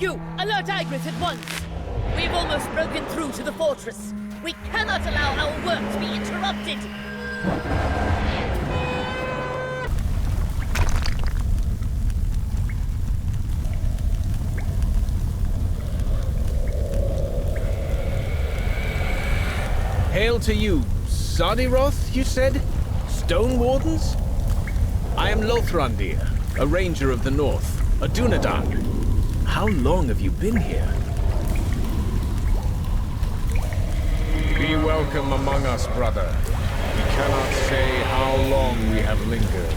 You, alert Agoroth at once! We've almost broken through to the fortress. We cannot allow our work to be interrupted! Hail to you, Agoroth, you said? Stone Wardens? I am Lotro, a ranger of the north, a Dunedain. How long have you been here? Be welcome among us, brother. We cannot say how long we have lingered.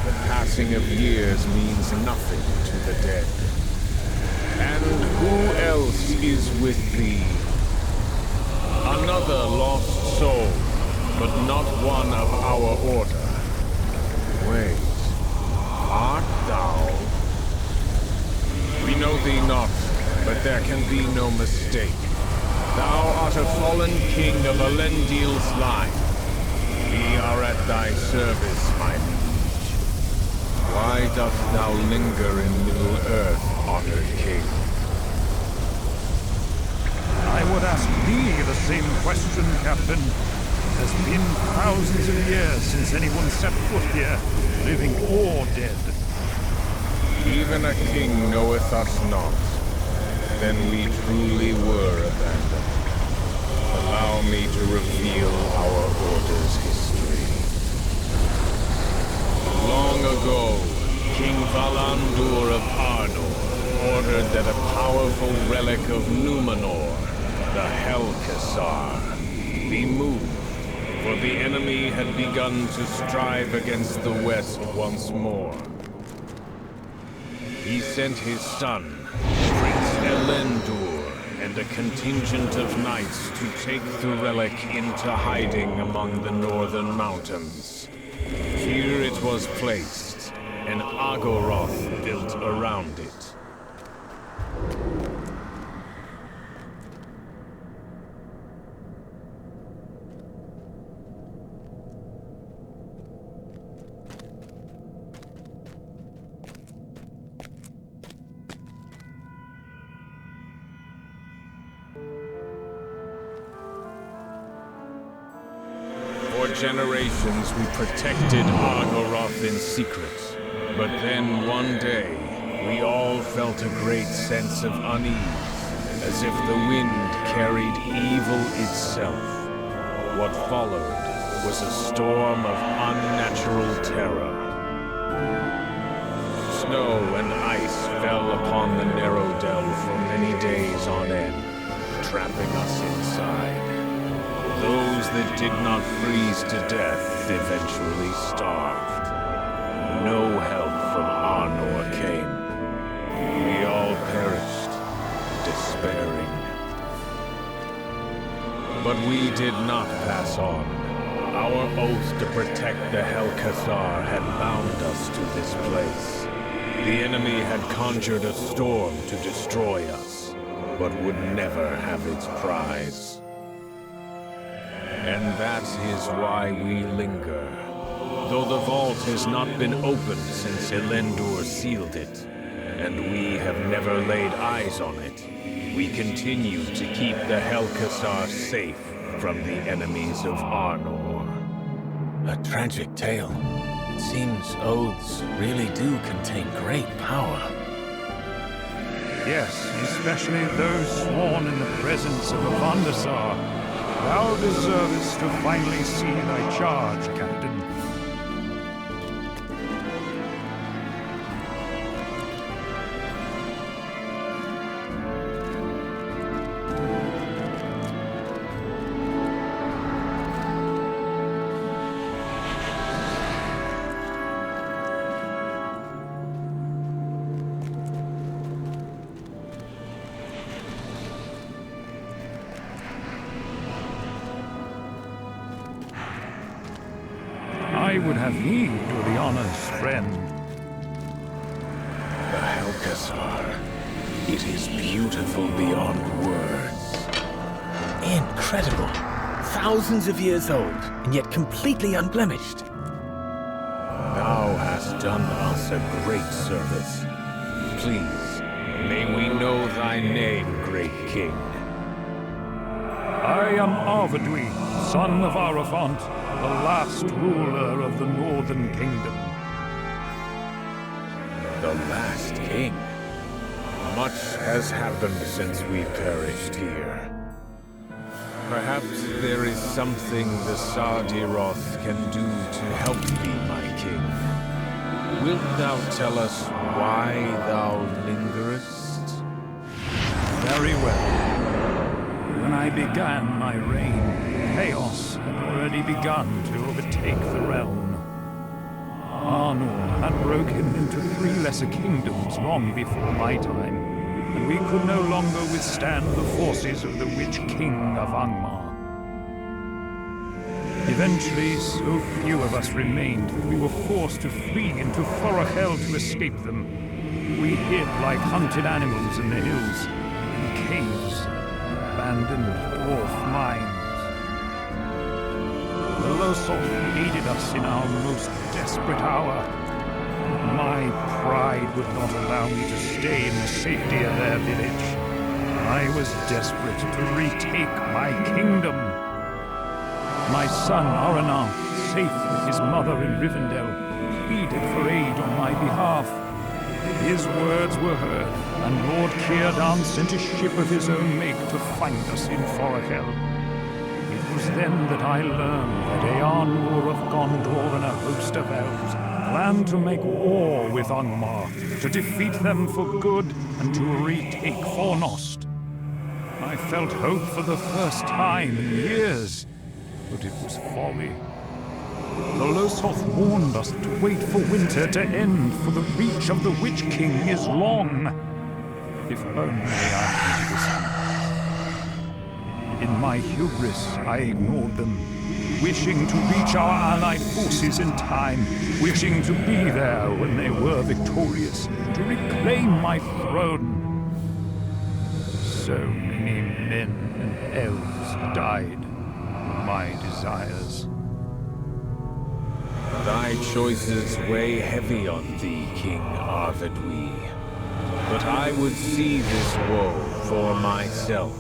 The passing of years means nothing to the dead. And who else is with thee? Another lost soul, but not one of our order. Wait, art thou? We know thee not, but there can be no mistake. Thou art a fallen king of Elendil's line. We are at thy service, my liege. Why dost thou linger in Middle-earth, honored king? I would ask thee the same question, Captain. It has been thousands of years since anyone set foot here, living or dead. Even a king knoweth us not. Then we truly were abandoned. Allow me to reveal our order's history. Long ago, King Valandur of Arnor ordered that a powerful relic of Numenor, the Helcassar, be moved, for the enemy had begun to strive against the West once more. He sent his son, Prince Elendur, and a contingent of knights to take the relic into hiding among the northern mountains. Here it was placed, and Agoroth built around it. For generations we protected Agoroth in secret. But then one day, we all felt a great sense of unease, as if the wind carried evil itself. What followed was a storm of unnatural terror. Snow and ice fell upon the narrow delve for many days on end, trapping us inside. Those that did not freeze to death eventually starved. No help from Arnor came. We all perished, despairing. But we did not pass on. Our oath to protect the Helcassar had bound us to this place. The enemy had conjured a storm to destroy us, but would never have its prize. And that is why we linger. Though the vault has not been opened since Elendur sealed it, and we have never laid eyes on it, we continue to keep the Helcassar safe from the enemies of Arnor. A tragic tale. It seems oaths really do contain great power. Yes, especially those sworn in the presence of Avandasar. Thou deservest to finally see thy charge, Captain. I would have thee do the honors, friend. The Helcassar. It is beautiful beyond words. Incredible. Thousands of years old, and yet completely unblemished. Thou hast done us a great service. Please, May we know thy name, great king. I am Arvedui, son of Araphant, the last ruler of the Northern Kingdom. The last king? Much has happened since we perished here. Perhaps there is something the Sardiroth can do to help thee, my king. Wilt thou tell us why thou lingerest? Very well. When I began my reign, chaos had already begun to overtake the realm. Arnor had broken into 3 lesser kingdoms long before my time, and we could no longer withstand the forces of the Witch King of Angmar. Eventually, so few of us remained that we were forced to flee into Forachel to escape them. We hid like hunted animals in the hills, in caves, abandoned dwarf mines. The Lotro aided us in our most desperate hour. My pride would not allow me to stay in the safety of their village. I was desperate to retake my kingdom. My son Aranar, safe with his mother in Rivendell, pleaded for aid on my behalf. His words were heard, and Lord Círdan sent a ship of his own make to find us in Forachel. It was then that I learned that Eärnur of Gondor and a host of elves planned to make war with Angmar, to defeat them for good and to retake Fornost. I felt hope for the first time in years, but it was folly. The Lotro warned us to wait for winter to end, for the reach of the Witch King is long. If only I had listened. In my hubris, I ignored them, wishing to reach our allied forces in time, wishing to be there when they were victorious, to reclaim my throne. So many men and elves died for my desires. Thy choices weigh heavy on thee, King Arvedui. But I would see this woe for myself.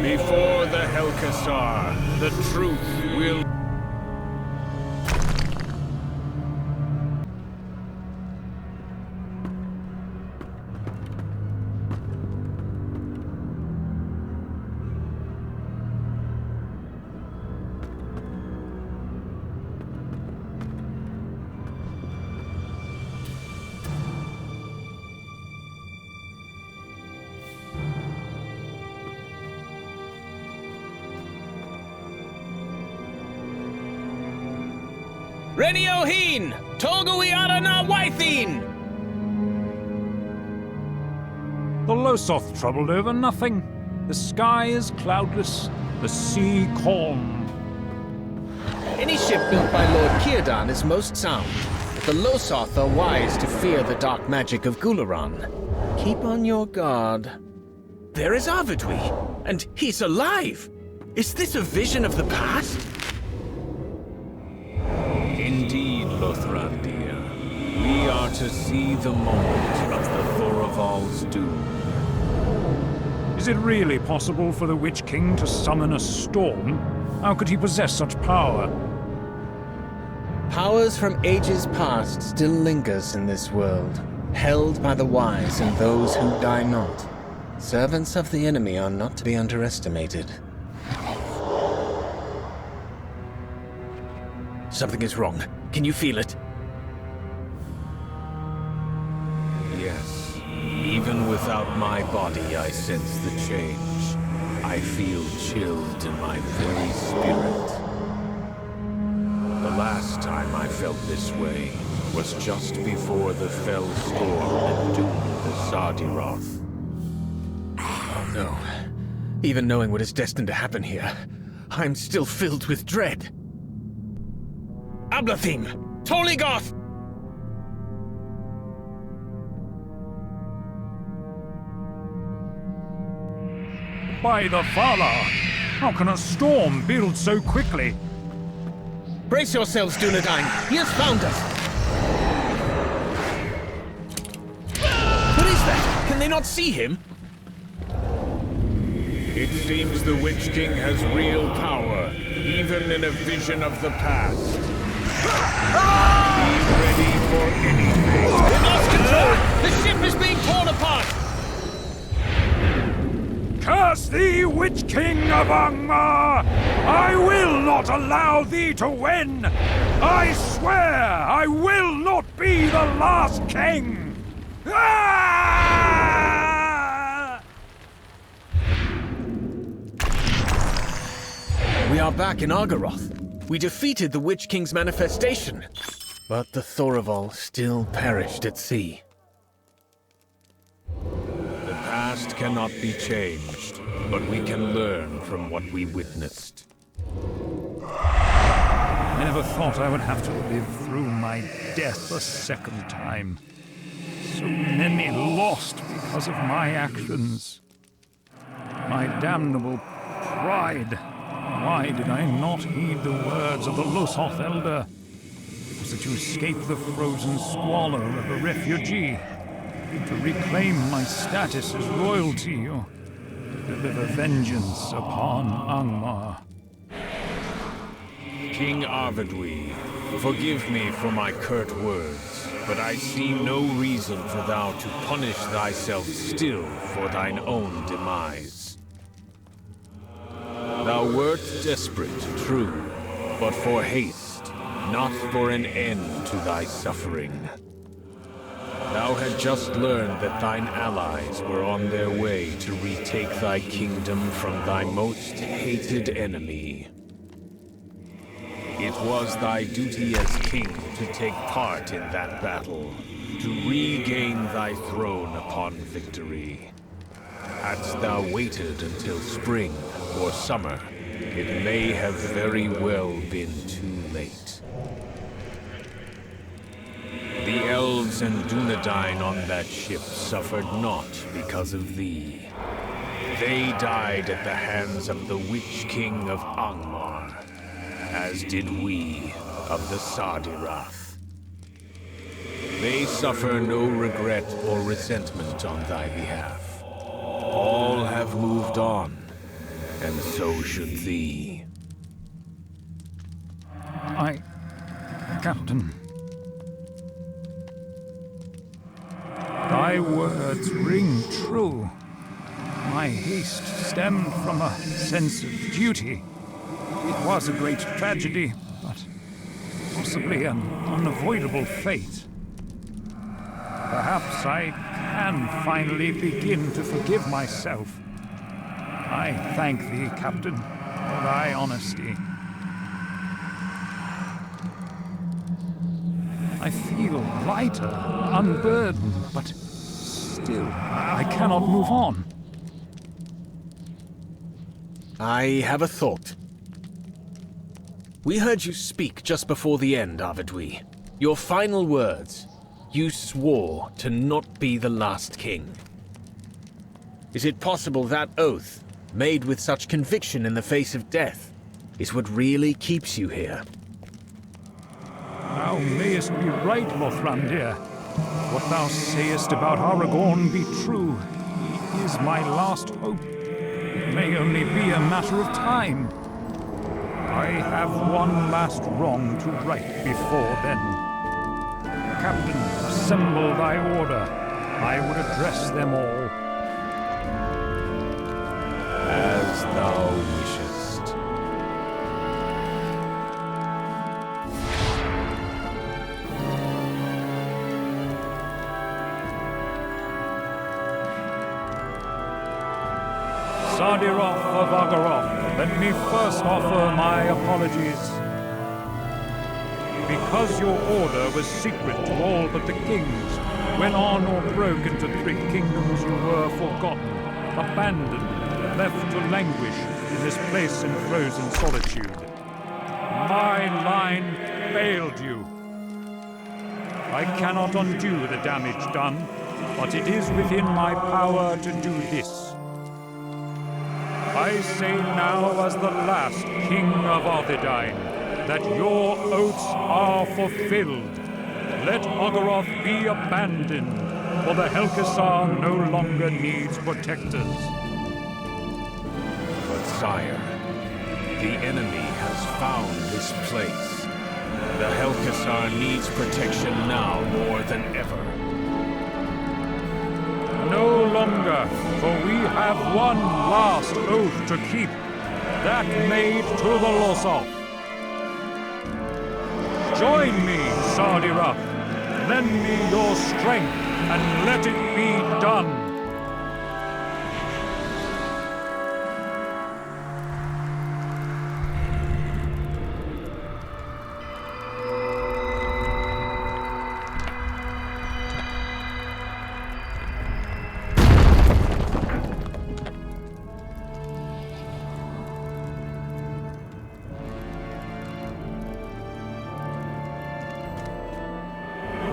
Before the Helcassar, the truth will... Reniohin! Tolgui Arana Wythin! The Lotro troubled over nothing. The sky is cloudless, the sea calm. Any ship built by Lord Círdan is most sound. The Lotro are wise to fear the dark magic of Gularan. Keep on your guard. There is Arvedui, and he's alive! Is this a vision of the past? Indeed, Lothrandir. We are to see the moment of the Thorvald's doom. Is it really possible for the Witch King to summon a storm? How could he possess such power? Powers from ages past still lingers in this world, held by the wise and those who die not. Servants of the enemy are not to be underestimated. Something is wrong. Can you feel it? Yes. Even without my body, I sense the change. I feel chilled in my very spirit. The last time I felt this way was just before the fell storm that doomed the Sardiroth. Oh no. Even knowing what is destined to happen here, I'm still filled with dread. Ablathim! Toligoth! By the Valar! How can a storm build so quickly? Brace yourselves, Dunedain! He has found us! Can they not see him? It seems the Witch King has real power, even in a vision of the past. Be ready for anything. They've lost control! The ship is being torn apart! Curse thee, Witch King of Angmar! I will not allow thee to win! I swear I will not be the last king! Ah! We are back in Agoroth. We defeated the Witch King's manifestation. But the Thoraval still perished at sea. The past cannot be changed, but we can learn from what we witnessed. I never thought I would have to live through my death a second time. So many lost because of my actions. My damnable pride. Why did I not heed the words of the Lotro elder? Was it to escape the frozen squalor of a refugee? To reclaim my status as royalty, or to deliver vengeance upon Angmar? King Arvidwi, forgive me for my curt words, but I see no reason for thou to punish thyself still for thine own demise. Thou wert desperate, true, but for haste, not for an end to thy suffering. Thou had just learned that thine allies were on their way to retake thy kingdom from thy most hated enemy. It was thy duty as king to take part in that battle, to regain thy throne upon victory. Hadst thou waited until spring or summer, it may have very well been too late. The elves and Dunedain on that ship suffered not because of thee. They died at the hands of the Witch King of Angmar, as did we of the Sardiroth. They suffer no regret or resentment on thy behalf. All have moved on, and so should thee. Captain. Thy words ring true. My haste stemmed from a sense of duty. It was a great tragedy, but possibly an unavoidable fate. Perhaps I can finally begin to forgive myself. I thank thee, Captain, for thy honesty. I feel lighter, unburdened, but still, I cannot move on. I have a thought. We heard you speak just before the end, Arvidwi. Your final words. You swore to not be the last king. Is it possible that oath, made with such conviction in the face of death, is what really keeps you here? Thou mayest be right, Lothrandir. What thou sayest about Aragorn be true. He is my last hope. It may only be a matter of time. I have one last wrong to right before then. Captain, assemble thy order. I would address them all. As thou wishest. Sardiroth of Agoroth, let me first offer my apologies. Because your order was secret to all but the kings, when on or broke into 3 kingdoms you were forgotten, abandoned, left to languish in this place in frozen solitude. My line failed you. I cannot undo the damage done, but it is within my power to do this. I say now as the last king of Arthedain, that your oaths are fulfilled. Let Agoroth be abandoned, for the Helkasar no longer needs protectors. But sire, the enemy has found this place. The Helkasar needs protection now more than ever. No longer, for we have one last oath to keep, that made to the Losov. Join me, Sardiraf. Lend me your strength, and let it be done.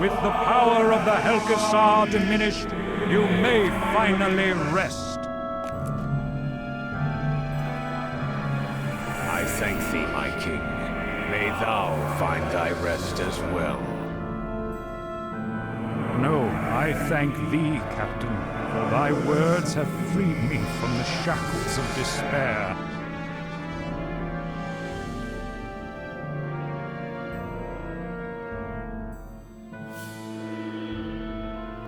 With the power of the Helkasar diminished, you may finally rest. I thank thee, my king. May thou find thy rest as well. No, I thank thee, Captain, for thy words have freed me from the shackles of despair.